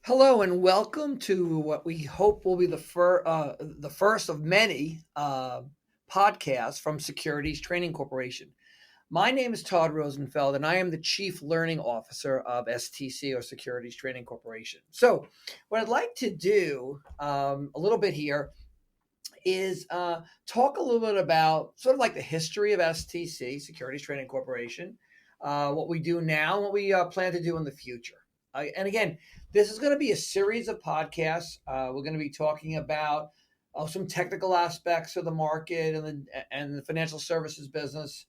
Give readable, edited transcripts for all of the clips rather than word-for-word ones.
Hello and welcome to what we hope will be the first of many podcasts from Securities Training Corporation. My name is Todd Rosenfeld, and I am the Chief Learning Officer of STC, or Securities Training Corporation. So, what I'd like to do a little bit here is talk a little bit about sort of like the history of STC, Securities Training Corporation, what we do now, and what we plan to do in the future. And again, this is going to be a series of podcasts. We're going to be talking about some technical aspects of the market and the financial services business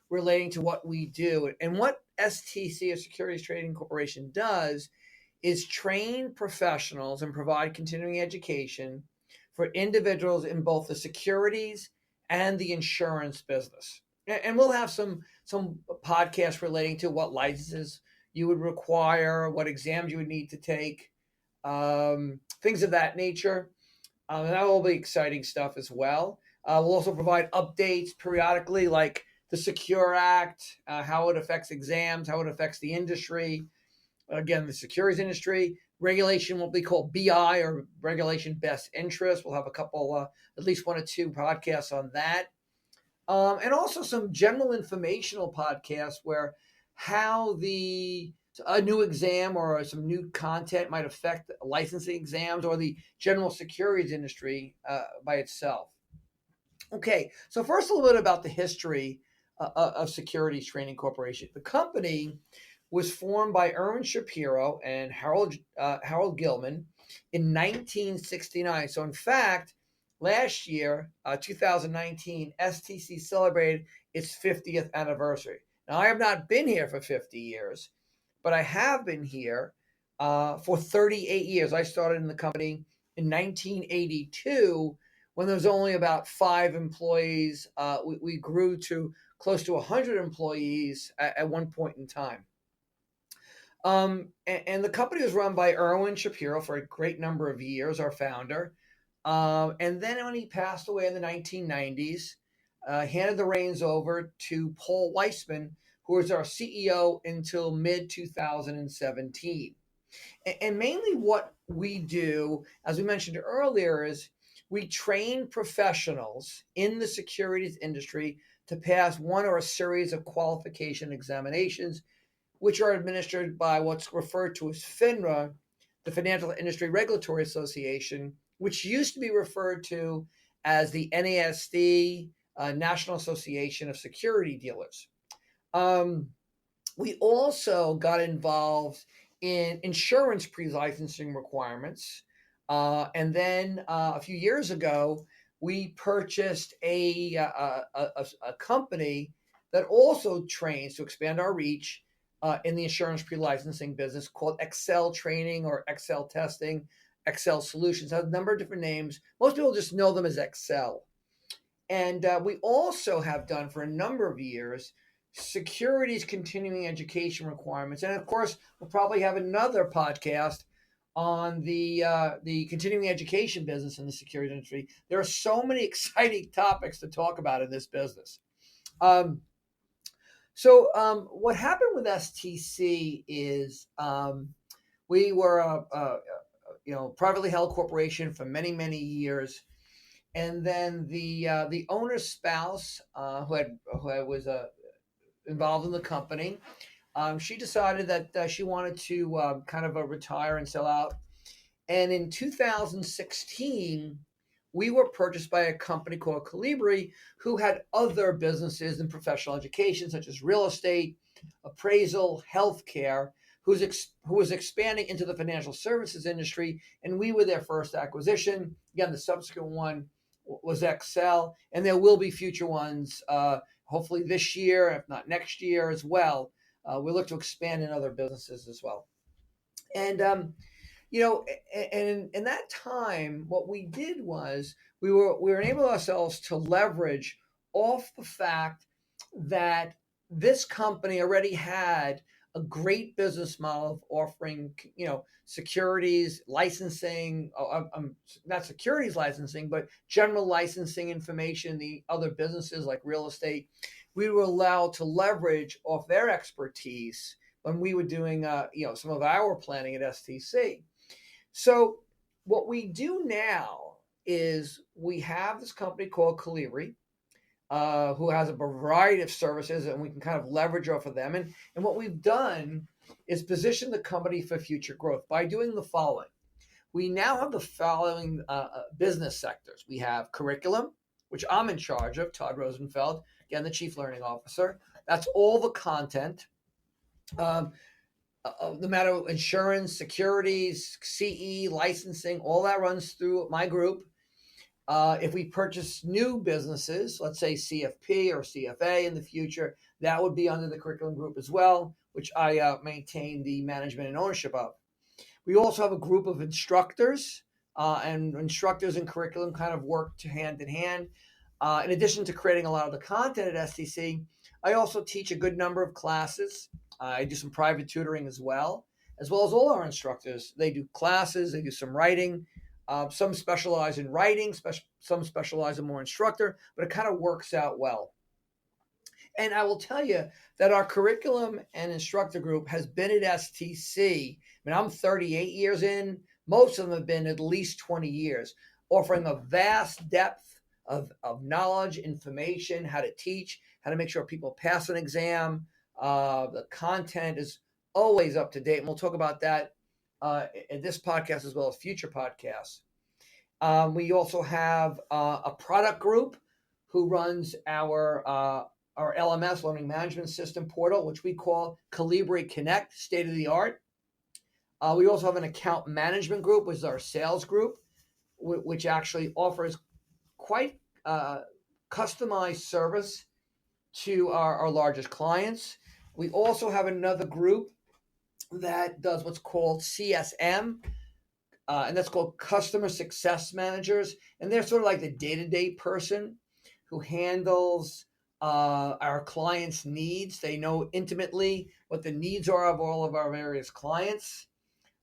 relating to what we do. And what STC, or Securities Trading Corporation, does is train professionals and provide continuing education for individuals in both the securities and the insurance business. And we'll have some podcasts relating to what licenses you would require, what exams you would need to take, things of that nature. And that will be exciting stuff as well. We'll also provide updates periodically, like the Secure Act, how it affects exams, how it affects the industry. Again, the securities industry. Regulation will be called BI, or Regulation Best Interest. We'll have a couple, at least one or two podcasts on that. And also some general informational podcasts where how a new exam or some new content might affect licensing exams or the general securities industry by itself. Okay, so first a little bit about the history of Securities Training Corporation. The company was formed by Erwin Shapiro and Harold Gilman in 1969. So in fact, last year, 2019, STC celebrated its 50th anniversary. Now, I have not been here for 50 years, but I have been here for 38 years. I started in the company in 1982 when there was only about 5 employees. We grew to close to 100 employees at one point in time. And the company was run by Erwin Shapiro for a great number of years, our founder. And then when he passed away in the 1990s, handed the reins over to Paul Weissman, who was our CEO until mid-2017. And mainly what we do, as we mentioned earlier, is we train professionals in the securities industry to pass one or a series of qualification examinations, which are administered by what's referred to as FINRA, the Financial Industry Regulatory Association, which used to be referred to as the NASD, National Association of Security Dealers. We also got involved in insurance pre-licensing requirements. And then a few years ago, we purchased a company that also trains to expand our reach in the insurance pre-licensing business, called Excel Training or Excel Testing, Excel Solutions. It has a number of different names. Most people just know them as Excel. And we also have done for a number of years securities continuing education requirements. And of course, we'll probably have another podcast on the continuing education business in the securities industry. There are so many exciting topics to talk about in this business. So what happened with STC is we were a privately held corporation for many, many years. And then the owner's spouse, who was involved in the company, she decided that she wanted to kind of retire and sell out. And in 2016, we were purchased by a company called Calibri, who had other businesses in professional education, such as real estate, appraisal, healthcare, who was expanding into the financial services industry. And we were their first acquisition. Again, the subsequent one was Excel, and there will be future ones, hopefully this year, if not next year as well. We look to expand in other businesses as well. And and in that time, what we did was we enabled ourselves to leverage off the fact that this company already had a great business model of offering, securities licensing, not securities licensing, but general licensing information, the other businesses like real estate. We were allowed to leverage off their expertise when we were doing, some of our planning at STC. So what we do now is we have this company called Calibri, who has a variety of services, and we can kind of leverage off of them. And what we've done is position the company for future growth by doing the following. We now have the following business sectors. We have curriculum, which I'm in charge of, Todd Rosenfeld, again, the Chief Learning Officer. That's all the content. No matter insurance, securities, CE, licensing, all that runs through my group. If we purchase new businesses, let's say CFP or CFA in the future, that would be under the curriculum group as well, which I maintain the management and ownership of. We also have a group of instructors, and instructors and curriculum kind of work hand in hand. In addition to creating a lot of the content at STC, I also teach a good number of classes. I do some private tutoring as well as all our instructors. They do classes, they do some writing. Some specialize in writing, some specialize in more instructor, but it kind of works out well. And I will tell you that our curriculum and instructor group has been at STC. I mean, I'm 38 years in. Most of them have been at least 20 years, offering a vast depth of knowledge, information, how to teach, how to make sure people pass an exam. The content is always up to date, and we'll talk about that in this podcast as well as future podcasts. We also have a product group who runs our LMS, Learning Management System portal, which we call Calibri Connect, state of the art. We also have an account management group, which is our sales group, which actually offers quite customized service to our largest clients. We also have another group that does what's called CSM, and that's called Customer Success Managers. And they're sort of like the day-to-day person who handles our clients' needs. They know intimately what the needs are of all of our various clients.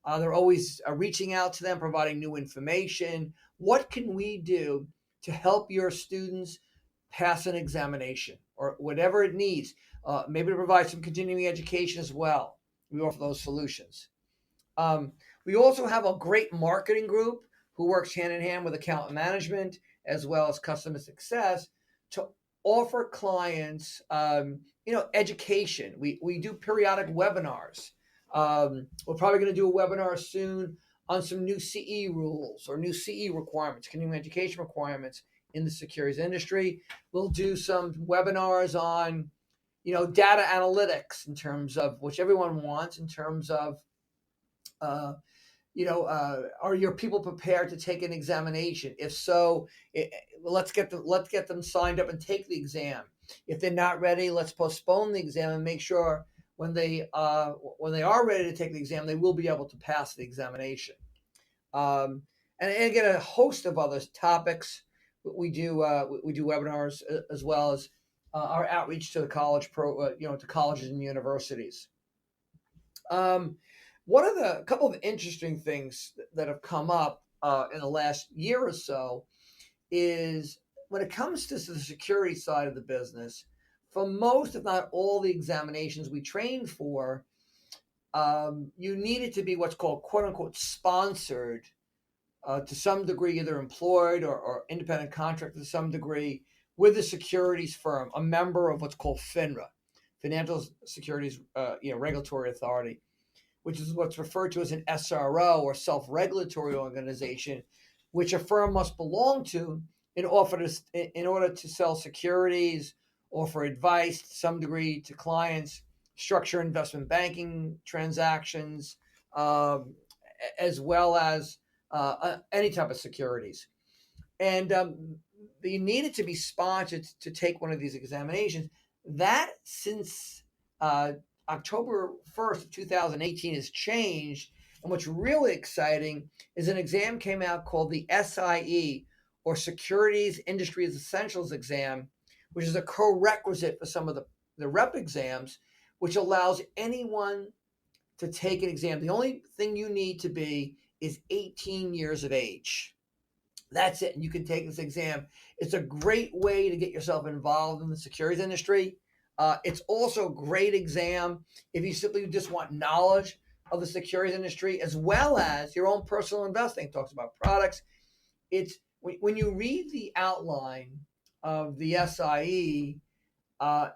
They're always reaching out to them, providing new information. What can we do to help your students pass an examination or whatever it needs? Maybe to provide some continuing education as well. We offer those solutions. We also have a great marketing group who works hand in hand with account management as well as customer success to offer clients, education. We do periodic webinars. We're probably going to do a webinar soon on some new CE rules or new CE requirements, continuing education requirements in the securities industry. We'll do some webinars on data analytics in terms of which everyone wants in terms of, are your people prepared to take an examination? If so, let's get them signed up and take the exam. If they're not ready, let's postpone the exam and make sure when they are ready to take the exam, they will be able to pass the examination. And again, a host of other topics. We do webinars as well as our outreach to the to colleges and universities. One of a couple of interesting things that have come up in the last year or so is when it comes to the security side of the business, for most, if not all, the examinations we train for, you needed to be what's called quote unquote sponsored to some degree, either employed or independent contractor to some degree with a securities firm, a member of what's called FINRA, Financial Securities Regulatory Authority, which is what's referred to as an SRO or self-regulatory organization, which a firm must belong to in order to sell securities, offer advice to some degree to clients, structure investment banking transactions, as well as any type of securities. And you needed to be sponsored to take one of these examinations. That since October 1st of 2018 has changed. And what's really exciting is an exam came out called the SIE, or Securities Industry Essentials exam, which is a co-requisite for some of the rep exams, which allows anyone to take an exam. The only thing you need to be is 18 years of age. That's it. And you can take this exam. It's a great way to get yourself involved in the securities industry. It's also a great exam if you simply just want knowledge of the securities industry, as well as your own personal investing. It talks about products. It's when you read the outline of the SIE,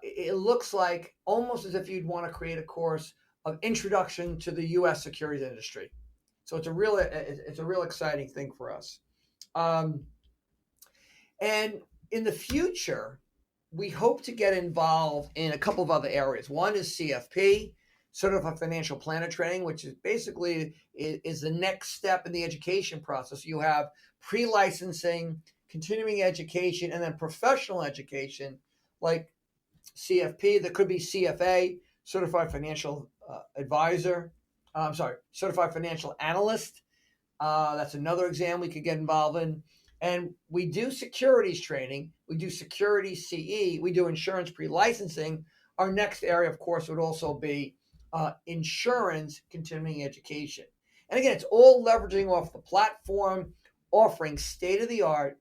it looks like almost as if you'd want to create a course of introduction to the U.S. securities industry. So it's a real exciting thing for us. And in the future, we hope to get involved in a couple of other areas. One is CFP, Certified Financial Planner Training, which is basically is the next step in the education process. You have pre-licensing, continuing education, and then professional education like CFP. There could be CFA, Certified Financial Advisor. Certified Financial Analyst. That's another exam we could get involved in. And we do securities training. We do securities CE. We do insurance pre-licensing. Our next area, of course, would also be insurance continuing education. And again, it's all leveraging off the platform, offering state-of-the-art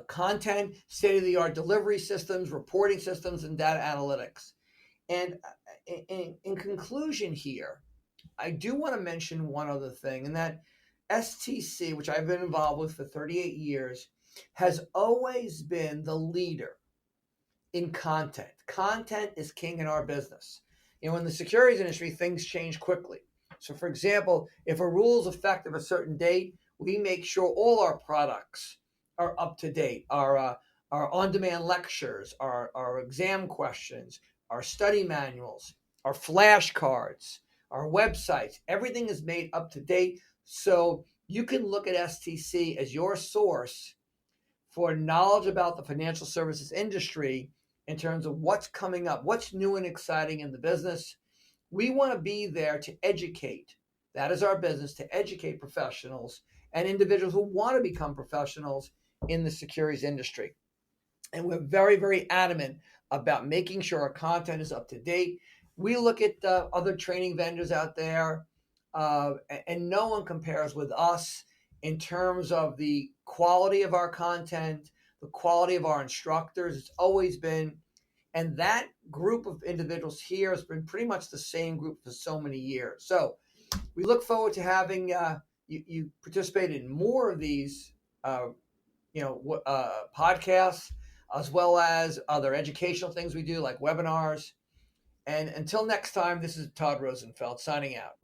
content, state-of-the-art delivery systems, reporting systems, and data analytics. And in conclusion here, I do want to mention one other thing, and that STC, which I've been involved with for 38 years, has always been the leader in content. Content is king in our business. In the securities industry, things change quickly. So, for example, if a rule is effective a certain date, we make sure all our products are up to date. Our on-demand lectures, our exam questions, our study manuals, our flashcards, our websites, everything is made up to date. So you can look at STC as your source for knowledge about the financial services industry in terms of what's coming up, what's new and exciting in the business. We want to be there to educate. That is our business, to educate professionals and individuals who want to become professionals in the securities industry. And we're very, very adamant about making sure our content is up to date. We look at other training vendors out there, and no one compares with us in terms of the quality of our content, the quality of our instructors. It's always been, and that group of individuals here has been pretty much the same group for so many years. So we look forward to having you participate in more of these podcasts, as well as other educational things we do like webinars. And until next time, this is Todd Rosenfeld signing out.